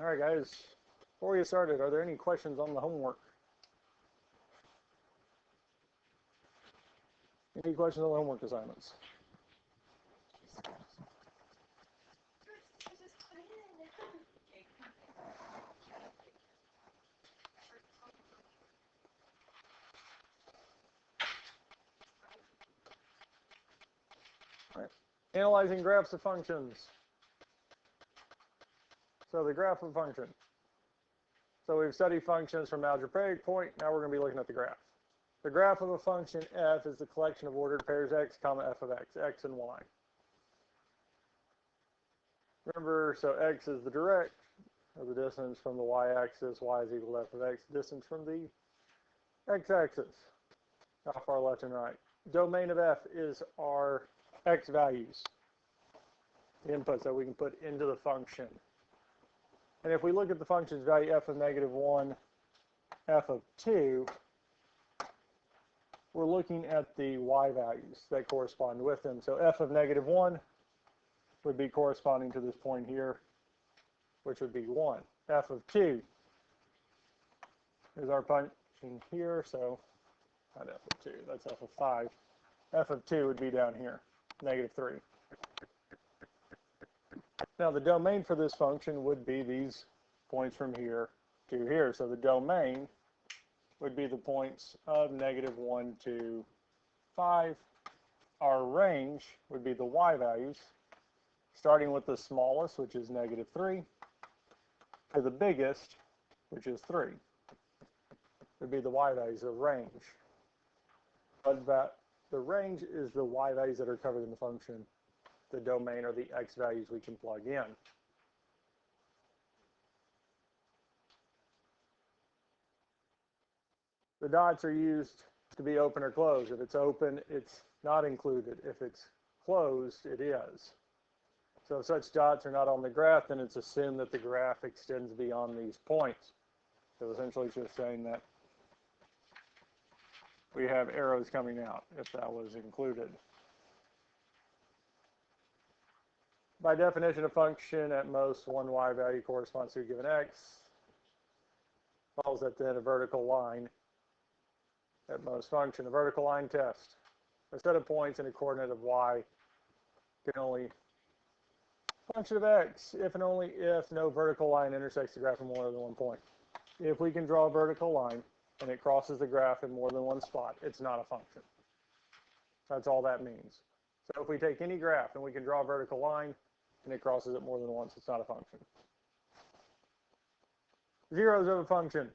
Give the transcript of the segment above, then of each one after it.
All right, guys, before we get started, are there any questions on the homework? Any questions on the homework assignments? All right. Analyzing graphs of functions. So the graph of function. So we've studied functions from algebraic point. Now we're going to be looking at the graph. The graph of a function f is the collection of ordered pairs x, comma f of x and y. Remember, so x is the direct of the distance from the y-axis, y is equal to f of x, distance from the x-axis, how far left and right. Domain of f is our x values, the inputs that we can put into the function. And if we look at the function's value f of -1, f of 2, we're looking at the y values that correspond with them. So f of -1 would be corresponding to this point here, which would be 1. F of 2 is our function here, so not f of 2, that's f of 5. F of 2 would be down here, -3. Now the domain for this function would be these points from here to here. So the domain would be the points of -1 to 5. Our range would be the y values, starting with the smallest, which is -3, to the biggest, which is 3. Would be the y values of range. But the range is the y values that are covered in the function. The domain are the x values we can plug in. The dots are used to be open or closed. If it's open, it's not included. If it's closed, it is. So if such dots are not on the graph, then it's assumed that the graph extends beyond these points. So essentially it's just saying that we have arrows coming out if that was included. By definition, a function at most one y value corresponds to a given x. Follows that then a vertical line at most function. A vertical line test. A set of points and a coordinate of y can only function of x if and only if no vertical line intersects the graph in more than one point. If we can draw a vertical line and it crosses the graph in more than one spot, it's not a function. That's all that means. So if we take any graph and we can draw a vertical line and it crosses it more than once, it's not a function. Zeros of a function.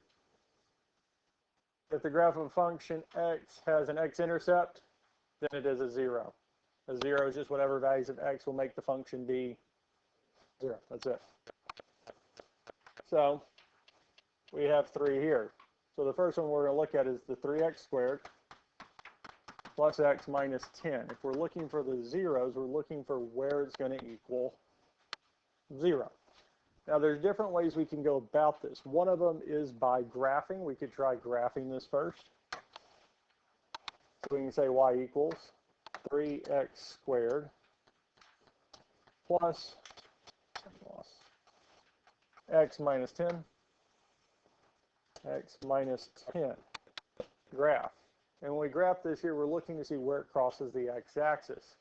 If the graph of a function x has an x-intercept, then it is a 0. A 0 is just whatever values of x will make the function be 0. That's it. So we have 3 here. So the first one we're going to look at is the 3x squared plus x minus 10. If we're looking for the zeros, we're looking for where it's going to equal 0. Now there's different ways we can go about this. One of them is by graphing. We could try graphing this first. So we can say y equals 3x squared plus x minus 10, x minus 10 graph. And when we graph this here, we're looking to see where it crosses the x-axis.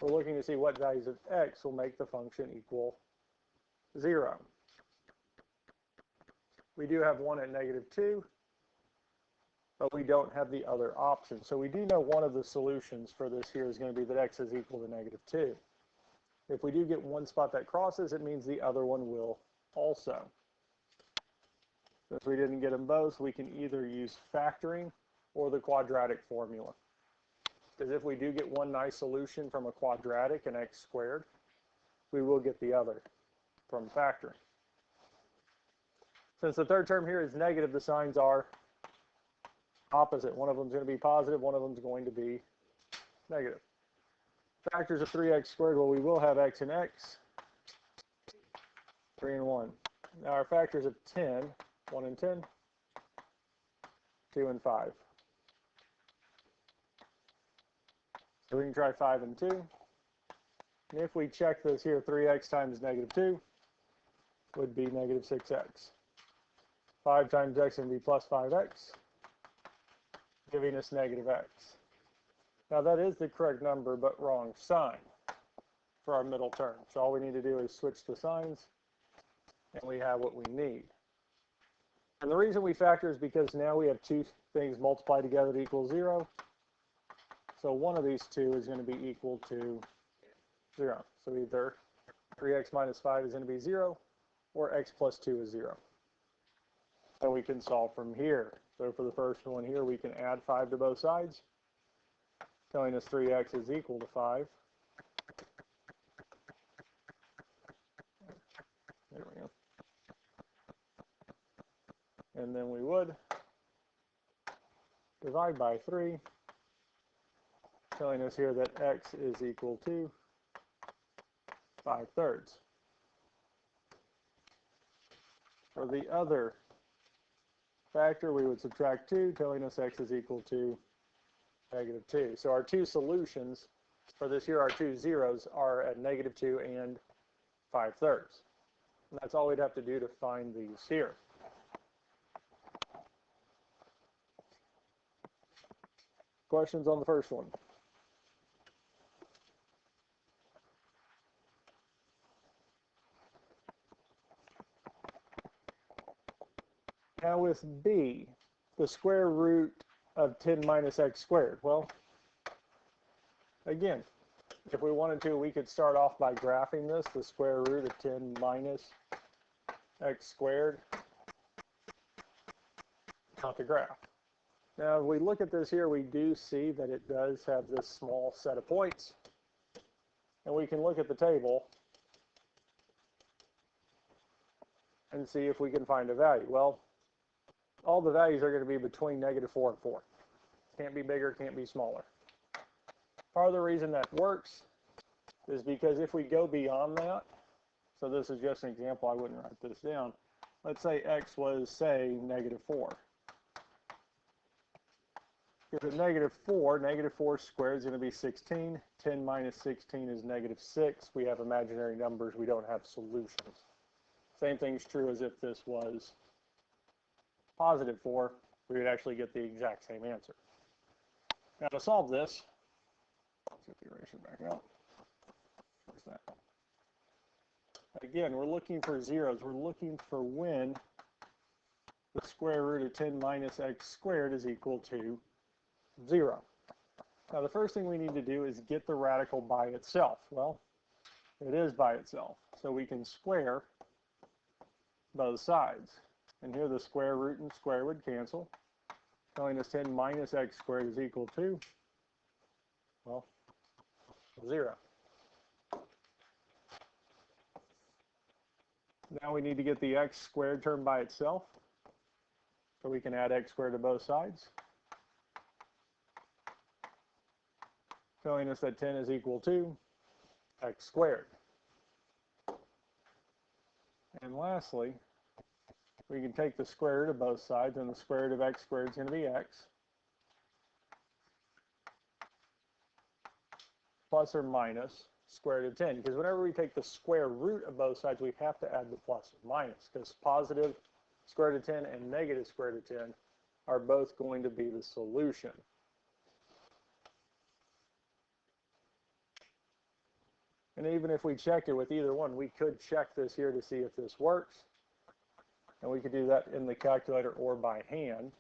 We're looking to see what values of x will make the function equal 0. We do have one at -2, but we don't have the other option. So we do know one of the solutions for this here is going to be that x is equal to -2. If we do get one spot that crosses, it means the other one will also. Since we didn't get them both, we can either use factoring or the quadratic formula. Because if we do get one nice solution from a quadratic, an x squared, we will get the other from factoring. Since the third term here is negative, the signs are opposite. One of them is going to be positive, one of them is going to be negative. Factors of 3x squared, well, we will have x and x, 3 and 1. Now our factors of 10, 1 and 10, 2 and 5. So we can try 5 and 2. And if we check this here, 3x times -2 would be negative 6x. 5 times x would be plus 5x, giving us negative x. Now that is the correct number, but wrong sign for our middle term. So all we need to do is switch the signs, and we have what we need. And the reason we factor is because now we have two things multiplied together to equal 0. So one of these two is going to be equal to 0. So either 3x minus 5 is going to be 0, or x plus 2 is 0. And we can solve from here. So for the first one here, we can add 5 to both sides, telling us 3x is equal to 5. There we go. And then we would divide by 3, telling us here that x is equal to 5/3. For the other factor, we would subtract 2, telling us x is equal to negative 2. So our two solutions for this here, our two zeros, are at negative 2 and 5/3. And that's all we'd have to do to find these here. Questions on the first one? Now with b, the square root of 10 minus x squared. Well, again, if we wanted to, we could start off by graphing this, the square root of 10 minus x squared. Not the graph. Now, if we look at this here, we do see that it does have this small set of points. And we can look at the table and see if we can find a value. Well, all the values are going to be between negative 4 and 4. Can't be bigger, can't be smaller. Part of the reason that works is because if we go beyond that, so this is just an example, I wouldn't write this down. Let's say x was, say, negative 4. If it's negative 4 squared is going to be 16. 10 minus 16 is negative 6. We have imaginary numbers. We don't have solutions. Same thing's true as if this was positive 4. We would actually get the exact same answer. Now to solve this, let's get the eraser back out. Where's that? Again, we're looking for zeros. We're looking for when the square root of 10 minus x squared is equal to 0. Now the first thing we need to do is get the radical by itself. Well, it is by itself. So we can square both sides. And here the square root and square would cancel, telling us 10 minus x squared is equal to, well, 0. Now we need to get the x squared term by itself. So we can add x squared to both sides, telling us that 10 is equal to x squared. And lastly, we can take the square root of both sides, and the square root of x squared is going to be x, plus or minus square root of 10. Because whenever we take the square root of both sides, we have to add the plus or minus, because positive square root of 10 and negative square root of 10 are both going to be the solution. And even if we checked it with either one, we could check this here to see if this works. And we could do that in the calculator or by hand.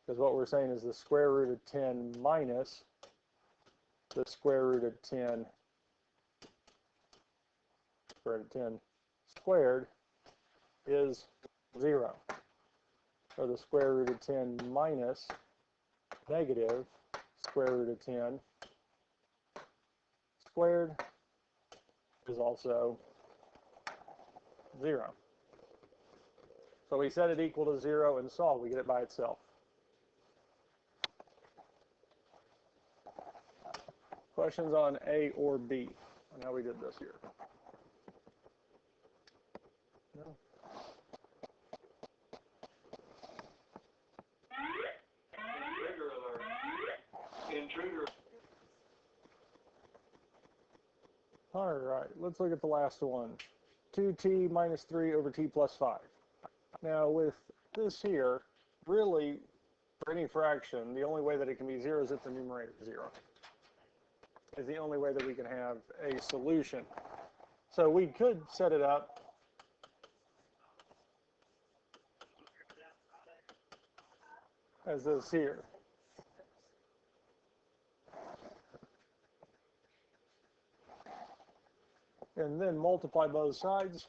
Because what we're saying is the square root of 10 minus the square root of 10 squared is 0. Or the square root of 10 minus negative square root of 10 squared is also 0. So we set it equal to 0 and solve. We get it by itself. Questions on A or B on how we did this here? No? Intruder alert. Intruder. All right, let's look at the last one. 2t minus 3 over t plus 5. Now with this here, really, for any fraction, the only way that it can be 0 is if the numerator is 0. Is the only way that we can have a solution. So we could set it up as this here. And then multiply both sides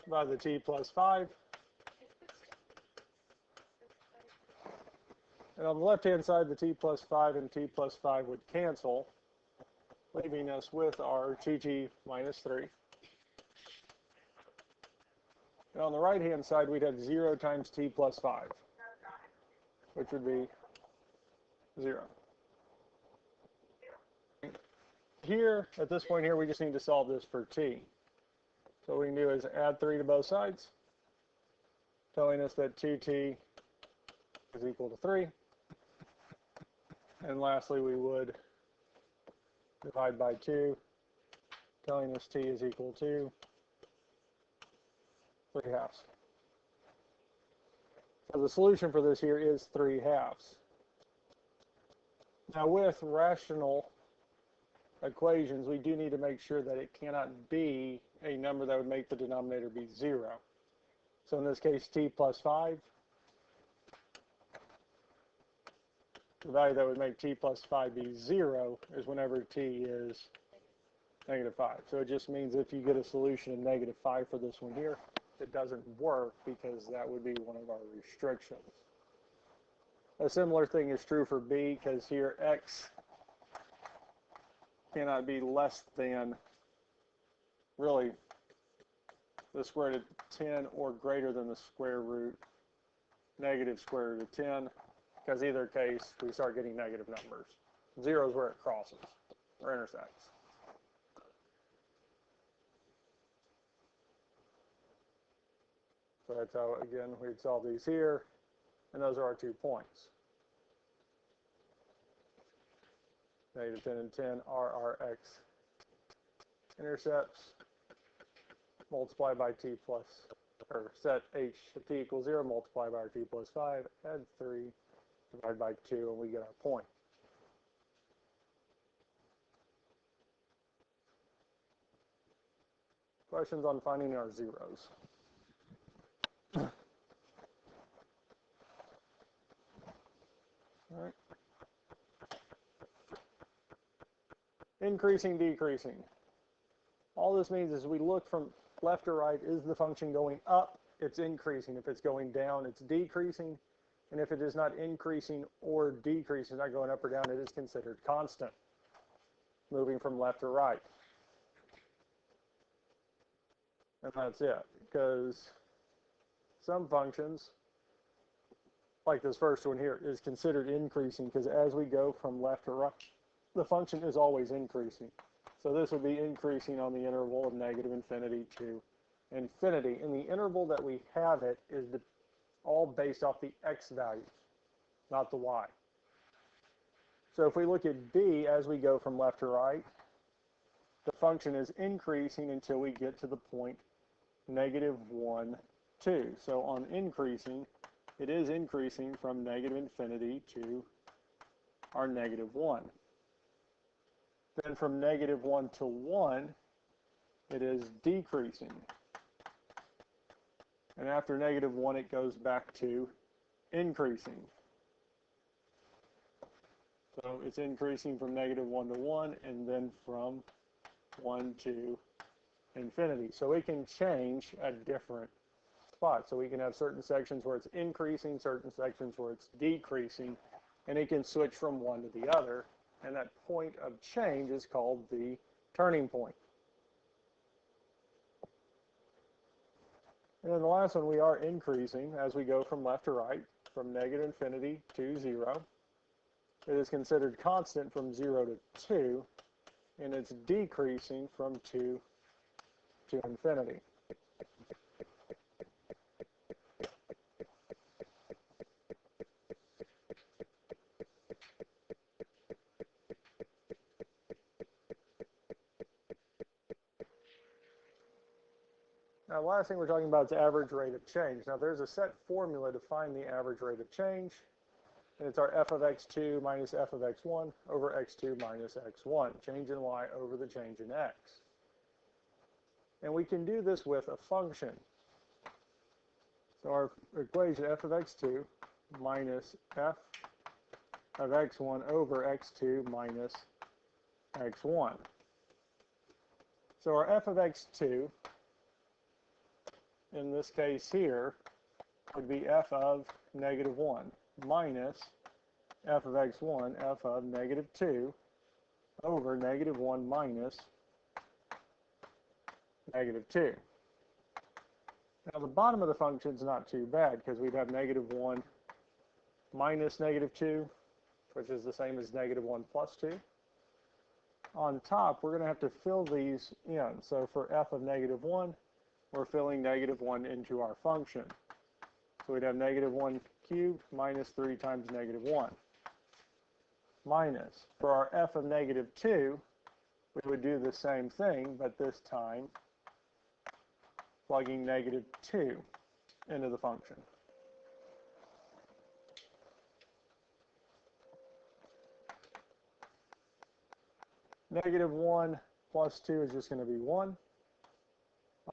by the t plus 5. And on the left-hand side, the t plus 5 and t plus 5 would cancel, leaving us with our tt minus 3. And on the right-hand side, we'd have 0 times t plus 5, which would be 0. Here, at this point here, we just need to solve this for t. So what we can do is add 3 to both sides, telling us that 2t is equal to 3. And lastly, we would divide by 2, telling us t is equal to 3 halves. So the solution for this here is 3 halves. Now with rational equations, we do need to make sure that it cannot be a number that would make the denominator be 0. So in this case, t plus 5, the value that would make t plus 5 be 0 is whenever t is negative 5. So it just means if you get a solution of negative 5 for this one here, it doesn't work because that would be one of our restrictions. A similar thing is true for b, because here x cannot be less than, really, the square root of 10 or greater than the square root, negative square root of 10, because either case, we start getting negative numbers. 0 is where it crosses or intersects. So that's how, again, we'd solve these here, and those are our 2 points. Negative 10 and 10 are our x-intercepts, multiplied by t plus, or set h of t equals 0, multiply by our t plus 5, add 3, divide by 2, and we get our point. Questions on finding our zeros? All right. Increasing, decreasing. All this means is we look from left to right. Is the function going up? It's increasing. If it's going down, it's decreasing. And if it is not increasing or decreasing, not going up or down, it is considered constant, moving from left to right. And that's it, because some functions, like this first one here, is considered increasing, because as we go from left to right, the function is always increasing. So this would be increasing on the interval of negative infinity to infinity. And the interval that we have it is all based off the x values, not the y. So if we look at b as we go from left to right, the function is increasing until we get to the point negative 1, 2. So on increasing, it is increasing from negative infinity to our negative 1. Then from negative 1 to 1, it is decreasing. And after negative 1, it goes back to increasing. So it's increasing from negative 1 to 1, and then from 1 to infinity. So it can change at different spots. So we can have certain sections where it's increasing, certain sections where it's decreasing, and it can switch from one to the other. And that point of change is called the turning point. And then the last one, we are increasing as we go from left to right, from negative infinity to 0. It is considered constant from 0 to 2, and it's decreasing from 2 to infinity. Now, the last thing we're talking about is average rate of change. Now, there's a set formula to find the average rate of change, and it's our f of x2 minus f of x1 over x2 minus x1, change in y over the change in x. And we can do this with a function. So our equation f of x2 minus f of x1 over x2 minus x1. So our f of x2, in this case here, would be f of negative 1 minus f of x1, f of negative 2 over negative 1 minus negative 2. Now the bottom of the function is not too bad because we'd have negative 1 minus negative 2, which is the same as negative 1 plus 2. On top, we're going to have to fill these in. So for f of negative 1, we're filling negative 1 into our function. So we'd have negative 1 cubed minus 3 times negative 1. Minus, for our f of negative 2, we would do the same thing, but this time plugging negative 2 into the function. Negative 1 plus 2 is just going to be 1.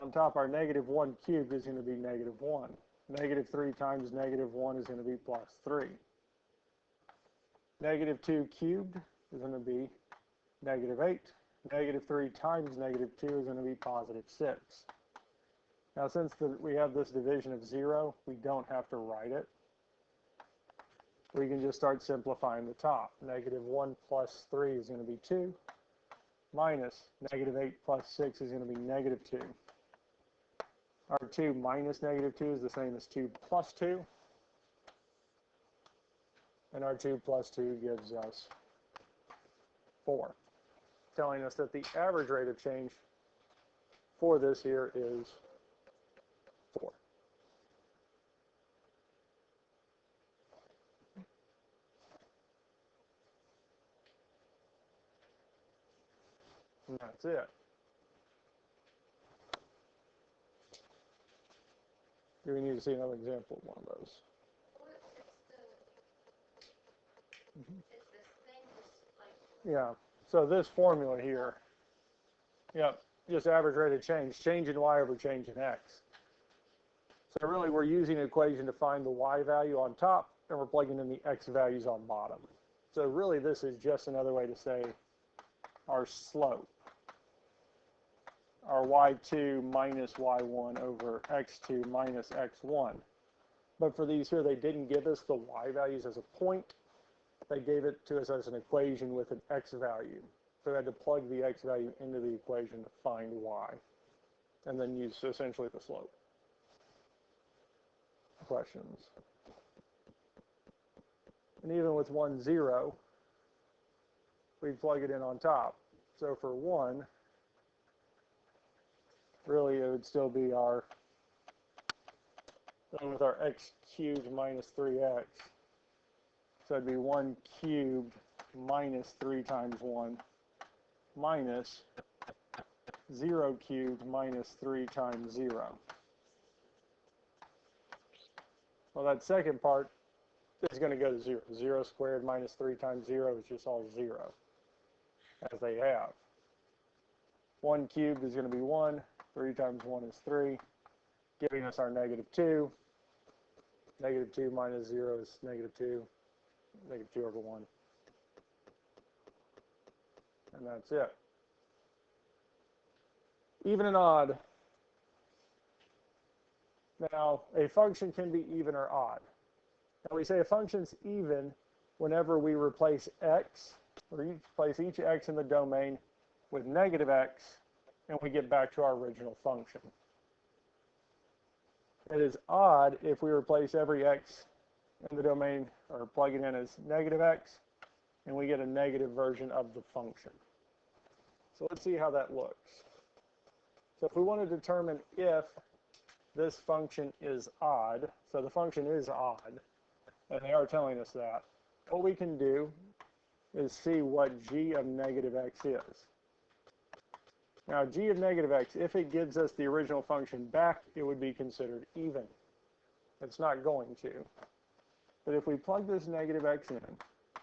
On top, our negative 1 cubed is going to be negative 1. Negative 3 times negative 1 is going to be plus 3. Negative 2 cubed is going to be negative 8. Negative 3 times negative 2 is going to be positive 6. Now, since we have this division of 0, we don't have to write it. We can just start simplifying the top. Negative 1 plus 3 is going to be 2. Minus negative 8 plus 6 is going to be negative 2. Our 2 minus negative 2 is the same as 2 plus 2. And our 2 plus 2 gives us 4, telling us that the average rate of change for this here is 4. And that's it. Do we need to see another example of one of those? Yeah, so this formula here, yep, just average rate of change in y over change in x. So really we're using an equation to find the y value on top, and we're plugging in the x values on bottom. So really this is just another way to say our slope, our y2 minus y1 over x2 minus x1. But for these here, they didn't give us the y values as a point. They gave it to us as an equation with an x value. So we had to plug the x value into the equation to find y, and then use essentially the slope. Questions? And even with 1, 0, we plug it in on top. So for 1, really it would still be our, with our x cubed minus 3x. So it'd be 1 cubed minus 3 times 1 minus 0 cubed minus 3 times 0. Well, that second part is going to go to 0. 0 squared minus 3 times 0 is just all 0, as they have. 1 cubed is going to be 1. 3 times 1 is 3, giving us our negative 2. Negative 2 minus 0 is negative 2. Negative 2 over 1. And that's it. Even and odd. Now, a function can be even or odd. Now, we say a function's even whenever we replace x, or replace each x in the domain with negative x, and we get back to our original function. It is odd if we replace every x in the domain, or plug it in as negative x, and we get a negative version of the function. So let's see how that looks. So if we want to determine if this function is odd, so the function is odd, and they are telling us that, what we can do is see what g of negative x is. Now, g of negative x, if it gives us the original function back, it would be considered even. It's not going to. But if we plug this negative x in,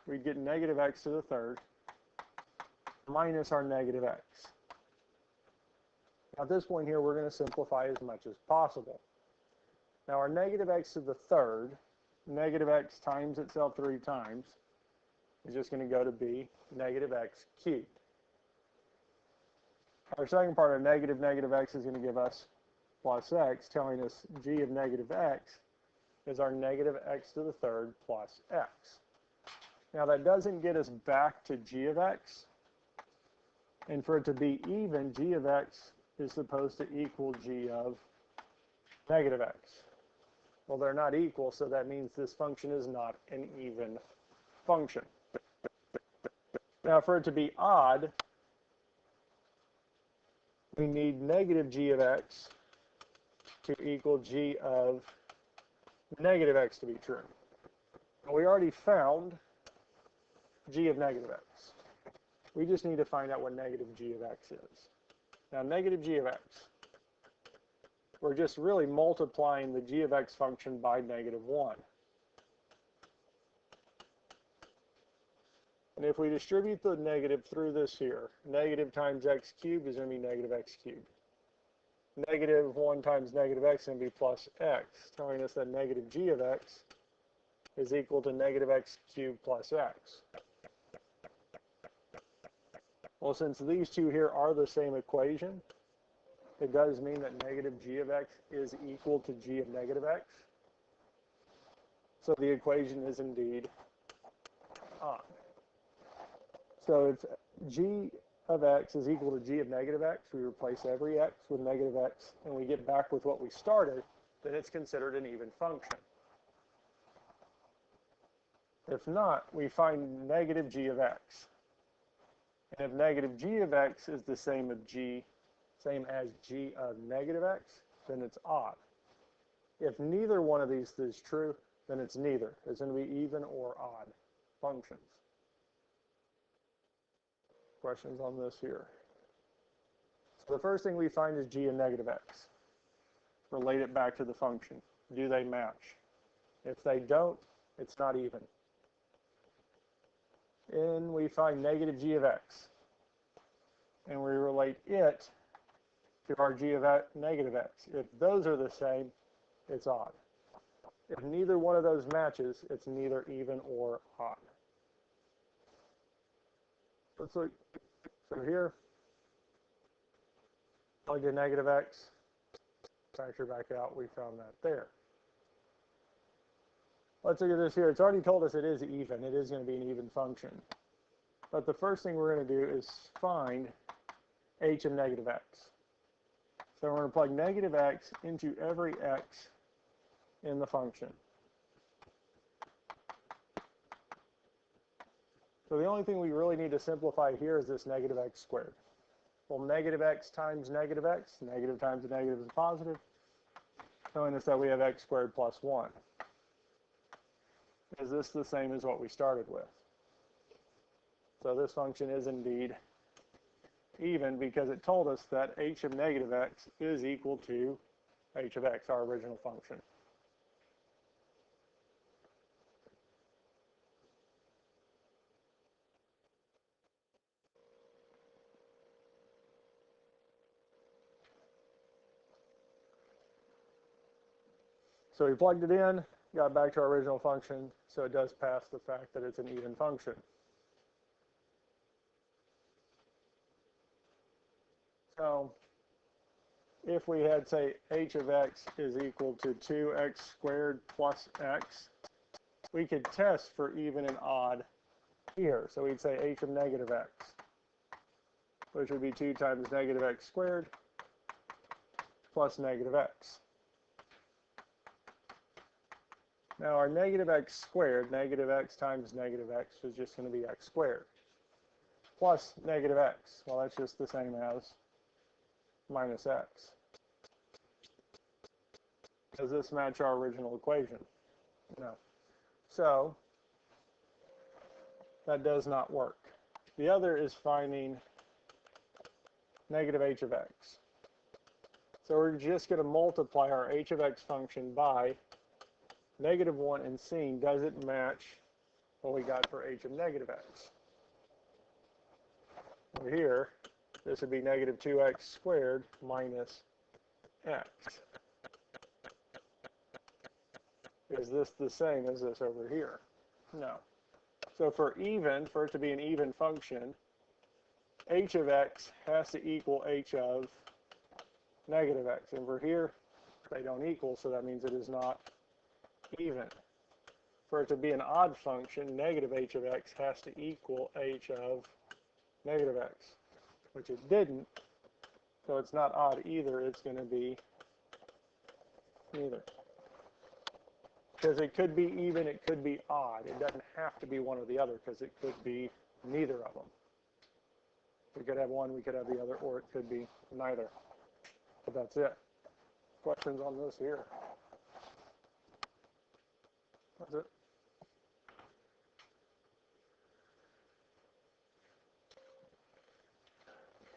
we get negative x to the third minus our negative x. Now, at this point here, we're going to simplify as much as possible. Now, our negative x to the third, negative x times itself 3 times, is just going to go to be negative x cubed. Our second part of negative x is going to give us plus x, telling us g of negative x is our negative x to the third plus x. Now, that doesn't get us back to g of x. And for it to be even, g of x is supposed to equal g of negative x. Well, they're not equal, so that means this function is not an even function. Now, for it to be odd, we need negative g of x to equal g of negative x to be true. Now, we already found g of negative x. We just need to find out what negative g of x is. Now, negative g of x, we're just really multiplying the g of x function by negative 1. And if we distribute the negative through this here, negative times x cubed is going to be negative x cubed. Negative 1 times negative x is going to be plus x, telling us that negative g of x is equal to negative x cubed plus x. Well, since these two here are the same equation, it does mean that negative g of x is equal to g of negative x. So the equation is indeed odd. So if g of x is equal to g of negative x, we replace every x with negative x, and we get back with what we started, then it's considered an even function. If not, we find negative g of x. And if negative g of x is the same as g of negative x, then it's odd. If neither one of these is true, then it's neither. It's going to be even or odd functions. Questions on this here? So the first thing we find is g of negative x. Relate it back to the function. Do they match? If they don't, it's not even. And we find negative g of x. And we relate it to our g of negative x. If those are the same, it's odd. If neither one of those matches, it's neither even or odd. Let's look. So here, plug in negative x, factor back out, we found that there. Let's look at this here. It's already told us it is even. It is going to be an even function. But the first thing we're going to do is find h of negative x. So we're going to plug negative x into every x in the function. So the only thing we really need to simplify here is this negative x squared. Well, negative x times negative x, negative times a negative is a positive, telling us that we have x squared plus 1. Is this the same as what we started with? So this function is indeed even because it told us that h of negative x is equal to h of x, our original function. So we plugged it in, got back to our original function, so it does pass the fact that it's an even function. So if we had, say, h of x is equal to 2x squared plus x, we could test for even and odd here. So we'd say h of negative x, which would be 2 times negative x squared plus negative x. Now our negative x squared, negative x times negative x, is just going to be x squared. Plus negative x, well, that's just the same as minus x. Does this match our original equation? No. So that does not work. The other is finding negative h of x. So we're just going to multiply our h of x function by negative 1 and seeing does it match what we got for h of negative x. Over here, this would be negative 2x squared minus x. Is this the same as this over here? No. So for it to be an even function, h of x has to equal h of negative x. And over here, they don't equal, so that means it is not even. For it to be an odd function, negative h of x has to equal h of negative x, which it didn't. So it's not odd either. It's going to be neither. Because it could be even, it could be odd. It doesn't have to be one or the other, because it could be neither of them. We could have one, we could have the other, or it could be neither. But that's it. Questions on this here? That's it.